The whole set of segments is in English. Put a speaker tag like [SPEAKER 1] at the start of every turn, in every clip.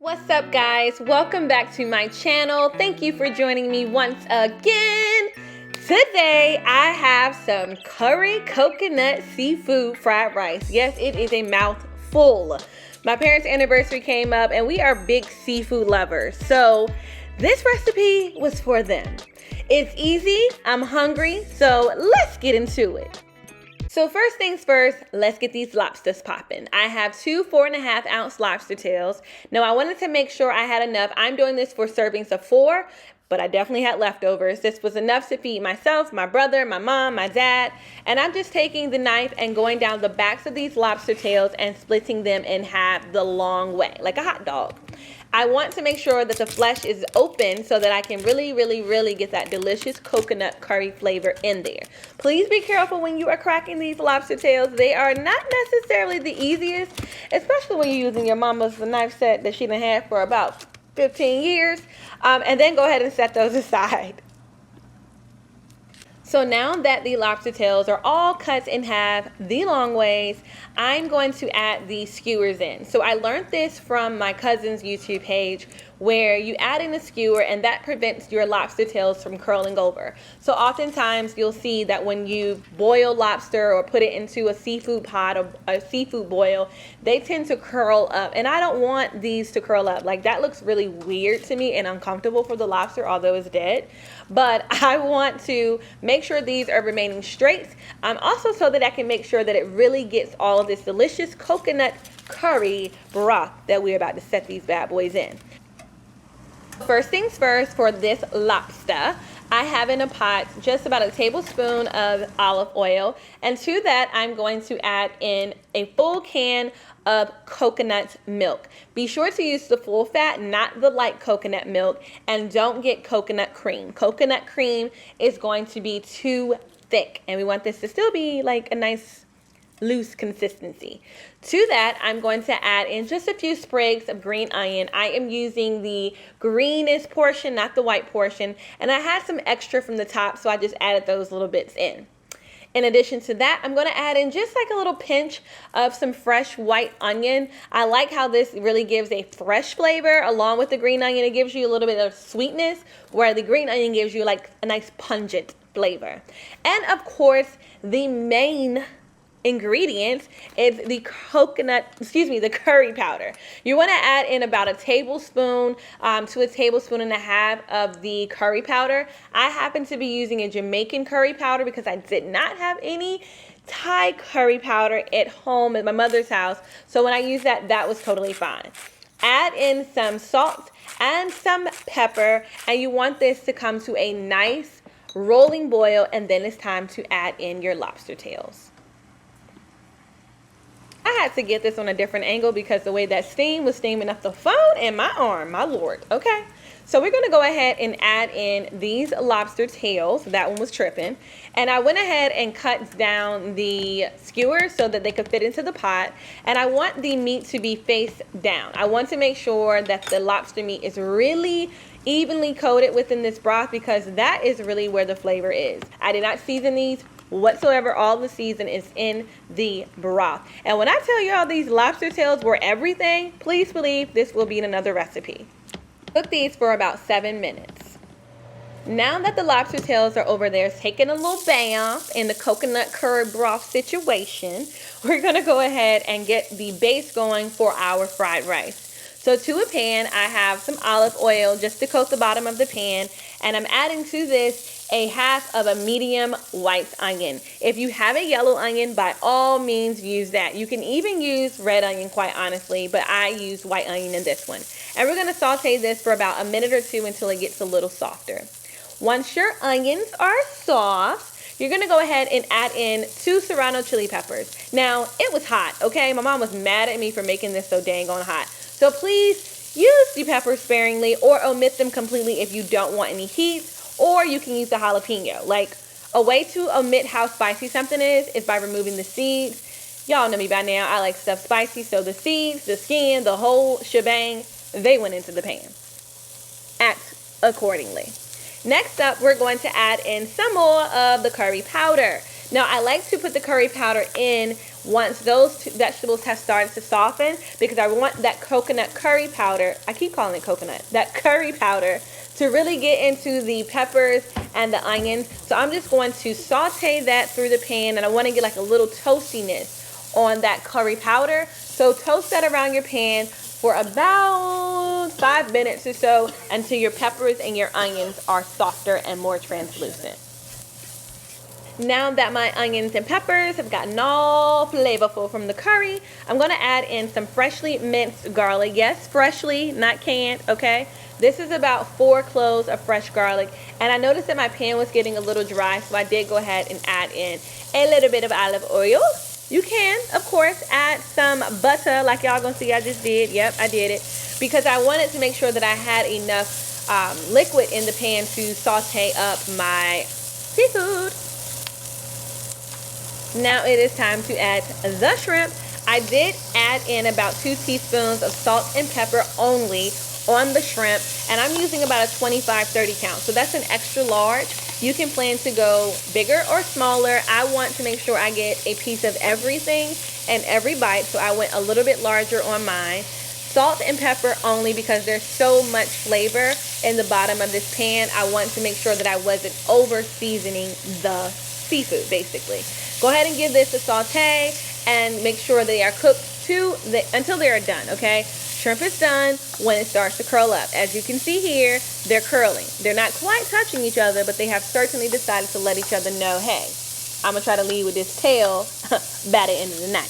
[SPEAKER 1] What's up, guys? Welcome back to my channel. Thank you for joining me once again. Today I have some curry coconut seafood fried rice. Yes, it is a mouthful. My parents' anniversary came up and we are big seafood lovers, so this recipe was for them. It's easy, I'm hungry, so let's get into it. So first things first, let's get these lobsters popping. I have two 4.5-ounce lobster tails. Now I wanted to make sure I had enough. I'm doing this for servings of 4, but I definitely had leftovers. This was enough to feed myself, my brother, my mom, my dad. And I'm just taking the knife and going down the backs of these lobster tails and splitting them in half the long way, like a hot dog. I want to make sure that the flesh is open so that I can really get that delicious coconut curry flavor in there. Please be careful when you are cracking these lobster tails. They are not necessarily the easiest, especially when you're using your mama's knife set that she done had for about 15 years. And then go ahead and set those aside. So now that the lobster tails are all cut in half the long ways, I'm going to add the skewers in. So I learned this from my cousin's YouTube page, where you add in a skewer and that prevents your lobster tails from curling over. So oftentimes you'll see that when you boil lobster or put it into a seafood pot or a seafood boil, they tend to curl up. And I don't want these to curl up. Like, that looks really weird to me and uncomfortable for the lobster, although it's dead. But I want to make sure these are remaining straight. Also so that I can make sure that it really gets all of this delicious coconut curry broth that we're about to set these bad boys in. First things first, for this lobster, I have in a pot just about a tablespoon of olive oil, and to that I'm going to add in a full can of coconut milk. Be sure to use the full fat, not the light coconut milk, and don't get coconut cream. Coconut cream is going to be too thick, and we want this to still be like a nice loose consistency. To that, I'm going to add in just a few sprigs of green onion. I am using the greenest portion, not the white portion, and I had some extra from the top, so I just added those little bits in. In addition to that, I'm going to add in just like a little pinch of some fresh white onion. I like how this really gives a fresh flavor along with the green onion. It gives you a little bit of sweetness, where the green onion gives you like a nice pungent flavor. And of course, the main ingredient is the the curry powder. You want to add in about a tablespoon to a tablespoon and a half of the curry powder. I happen to be using a Jamaican curry powder because I did not have any Thai curry powder at home at my mother's house. So when I used that, that was totally fine. Add in some salt and some pepper, and you want this to come to a nice rolling boil, and then it's time to add in your lobster tails. I had to get this on a different angle because the way that steam was steaming up the phone and my arm, my lord. Okay, so we're going to go ahead and add in these lobster tails. That one was tripping. And I went ahead and cut down the skewers so that they could fit into the pot. And I want the meat to be face down. I want to make sure that the lobster meat is really evenly coated within this broth, because that is really where the flavor is. I did not season these whatsoever. All the season is in the broth. And when I tell y'all these lobster tails were everything, please believe this will be in another recipe. Cook these for about 7 minutes. Now that the lobster tails are over there taking a little bath in the coconut curry broth situation, we're going to go ahead and get the base going for our fried rice. So to a pan, I have some olive oil just to coat the bottom of the pan, and I'm adding to this a half of a medium white onion. If you have a yellow onion, by all means use that. You can even use red onion, quite honestly, but I use white onion in this one. And we're going to saute this for about a minute or two until it gets a little softer. Once your onions are soft, you're going to go ahead and add in 2 Serrano chili peppers. Now, it was hot, okay? My mom was mad at me for making this so dang on hot. So please use the peppers sparingly or omit them completely if you don't want any heat, or you can use the jalapeno. Like, a way to omit how spicy something is by removing the seeds. Y'all know me by now. I like stuff spicy, so the seeds, the skin, the whole shebang, they went into the pan. Act accordingly. Next up, we're going to add in some more of the curry powder. Now, I like to put the curry powder in once those vegetables have started to soften, because I want that coconut curry powder, I keep calling it coconut, that curry powder to really get into the peppers and the onions. So I'm just going to saute that through the pan, and I want to get like a little toastiness on that curry powder. So toast that around your pan for about 5 minutes or so until your peppers and your onions are softer and more translucent. Now that my onions and peppers have gotten all flavorful from the curry, I'm going to add in some freshly minced garlic. Yes, freshly, not canned, okay? This is about 4 cloves of fresh garlic. And I noticed that my pan was getting a little dry, so I did go ahead and add in a little bit of olive oil. You can, of course, add some butter, like y'all gonna see I just did. Yep, I did it. Because I wanted to make sure that I had enough liquid in the pan to saute up my seafood. Now it is time to add the shrimp. I did add in about 2 teaspoons of salt and pepper only on the shrimp, and I'm using about a 25-30 count, so that's an extra large. You can plan to go bigger or smaller. I want to make sure I get a piece of everything and every bite, so I went a little bit larger on mine. Salt and pepper only because there's so much flavor in the bottom of this pan. I want to make sure that I wasn't over seasoning the seafood, basically. Go ahead and give this a saute and make sure they are cooked until they are done, okay? Shrimp is done when it starts to curl up. As you can see here, they're curling. They're not quite touching each other, but they have certainly decided to let each other know, hey, I'm going to try to leave with this tail by the end of the night.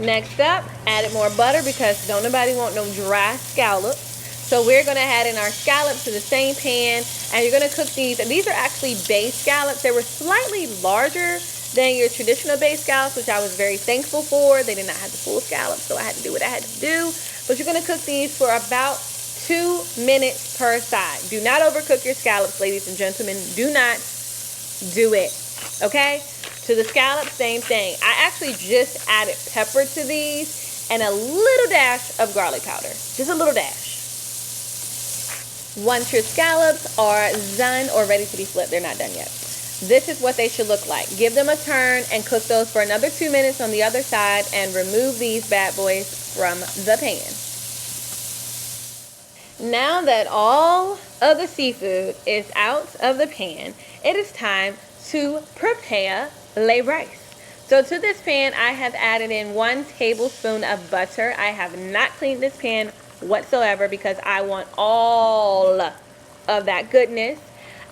[SPEAKER 1] Next up, added more butter because don't nobody want no dry scallops. So we're going to add in our scallops to the same pan, and you're going to cook these. And these are actually bay scallops. They were slightly larger than your traditional bay scallops, which I was very thankful for. They did not have the full scallops, so I had to do what I had to do. But you're going to cook these for about 2 minutes per side. Do not overcook your scallops, ladies and gentlemen. Do not do it, okay? To the scallops, same thing. I actually just added pepper to these and a little dash of garlic powder. Just a little dash. Once your scallops are done or ready to be flipped, they're not done yet. This is what they should look like. Give them a turn and cook those for another 2 minutes on the other side and remove these bad boys from the pan. Now that all of the seafood is out of the pan, it is time to prepare le rice. So to this pan, I have added in 1 tablespoon of butter. I have not cleaned this pan whatsoever because I want all of that goodness.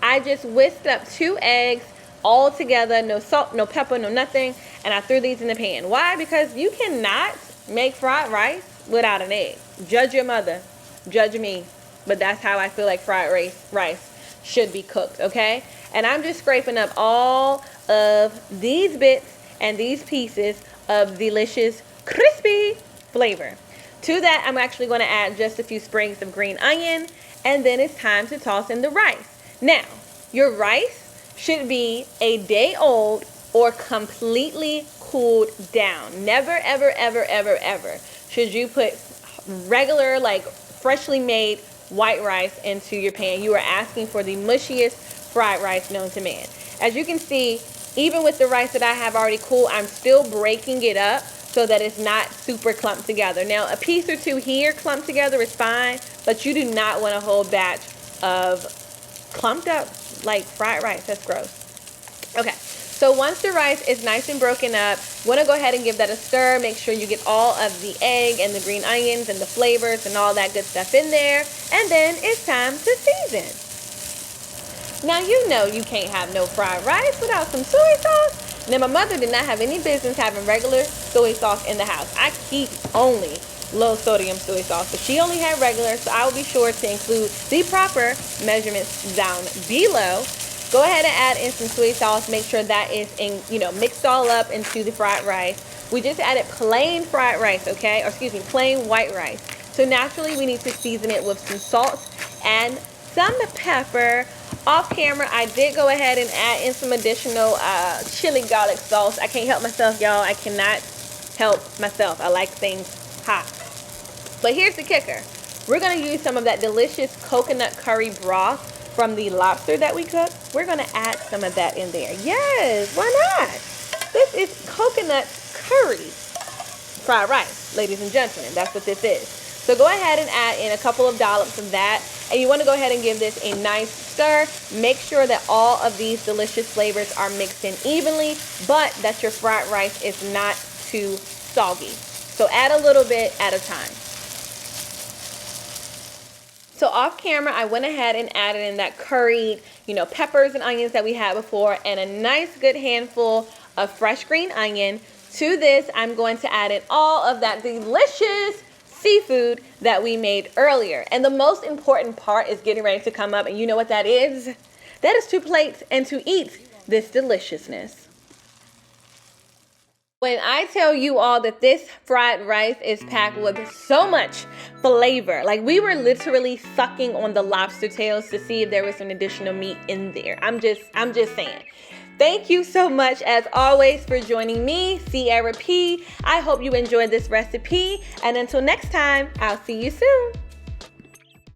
[SPEAKER 1] I just whisked up 2 eggs all together, no salt, no pepper, no nothing, and I threw these in the pan. Why? Because you cannot make fried rice without an egg. Judge your mother, judge me, but that's how I feel like fried rice should be cooked, okay? And I'm just scraping up all of these bits and these pieces of delicious, crispy flavor. To that, I'm actually going to add just a few sprigs of green onion, and then it's time to toss in the rice. Now, your rice should be a day old or completely cooled down. Never, ever, ever, ever, ever should you put regular, like freshly made white rice into your pan. You are asking for the mushiest fried rice known to man. As you can see, even with the rice that I have already cooled, I'm still breaking it up so that it's not super clumped together. Now, a piece or 2 here clumped together is fine, but you do not want a whole batch of clumped up like fried rice. That's gross. Okay, so once the rice is nice and broken up, you want to go ahead and give that a stir. Make sure you get all of the egg and the green onions and the flavors and all that good stuff in there, and then it's time to season. Now, you know you can't have no fried rice without some soy sauce. Now, my mother did not have any business having regular soy sauce in the house. I keep only low sodium soy sauce, but she only had regular, so I will be sure to include the proper measurements down below. Go ahead and add in some soy sauce. Make sure that is mixed all up into the fried rice. We just added plain fried rice, okay? Or excuse me, plain white rice. So naturally, we need to season it with some salt and some pepper. Off camera, I did go ahead and add in some additional chili garlic sauce. I can't help myself, y'all. I cannot help myself. I like things hot. But here's the kicker. We're going to use some of that delicious coconut curry broth from the lobster that we cooked, we're gonna add some of that in there. Yes, why not? This is coconut curry fried rice, ladies and gentlemen. That's what this is. So go ahead and add in a couple of dollops of that. And you want to go ahead and give this a nice stir. Make sure that all of these delicious flavors are mixed in evenly, but that your fried rice is not too soggy. So add a little bit at a time. So off camera, I went ahead and added in that curried, peppers and onions that we had before, and a nice good handful of fresh green onion. To this, I'm going to add in all of that delicious seafood that we made earlier. And the most important part is getting ready to come up, and you know what that is? That is to plate and to eat this deliciousness. When I tell you all that this fried rice is packed with so much flavor, like we were literally sucking on the lobster tails to see if there was some additional meat in there. I'm just saying. Thank you so much, as always, for joining me, Sierra P. I hope you enjoyed this recipe, and until next time, I'll see you soon.